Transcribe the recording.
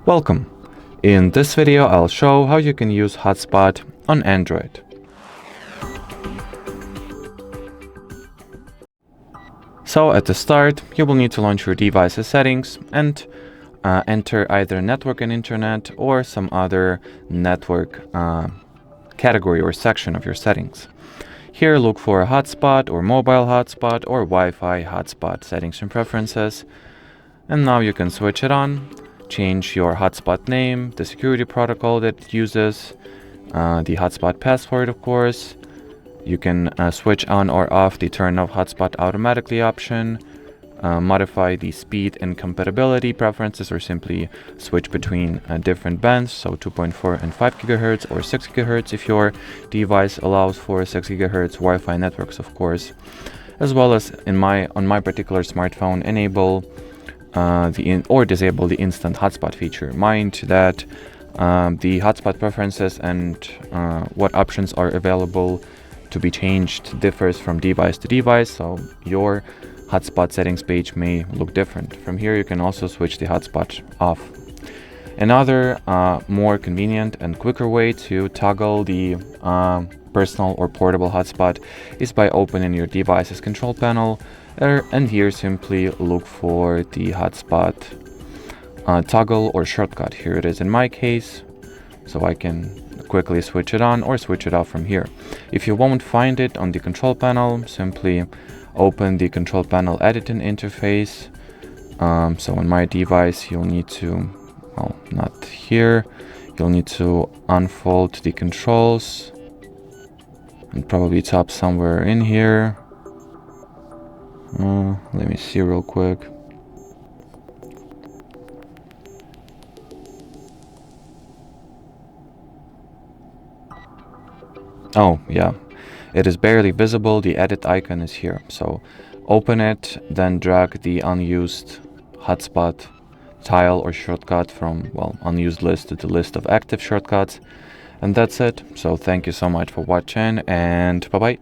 Welcome! In this video I'll show how you can use Hotspot on Android. So at the start you will need to launch your device's settings and enter either network and internet or some other network category or section of your settings. Here look for a hotspot or mobile hotspot or Wi-Fi hotspot settings and preferences, and now you can switch it on. Change your hotspot name, the security protocol that it uses, the hotspot password of course. You can switch on or off the turn off hotspot automatically option, modify the speed and compatibility preferences, or simply switch between different bands, so 2.4 and 5 GHz or 6 GHz if your device allows for 6 GHz Wi-Fi networks of course, as well as on my particular smartphone enable or disable the instant hotspot feature. Mind that the hotspot preferences and what options are available to be changed differs from device to device, so your hotspot settings page may look different. From here you can also switch the hotspot off. Another more convenient and quicker way to toggle the personal or portable hotspot is by opening your device's control panel, and here simply look for the hotspot toggle or shortcut. Here it is in my case, so I can quickly switch it on or switch it off from here. If you won't find it on the control panel, simply open the control panel editing interface. So on my device you'll need to, well, not here, you'll need to unfold the controls and probably top somewhere in here. Let me see real quick. Oh yeah, it is barely visible. The edit icon is here, so open it, then drag the unused hotspot tile or shortcut from, well, unused list to the list of active shortcuts, and that's it. So thank you so much for watching, and bye bye.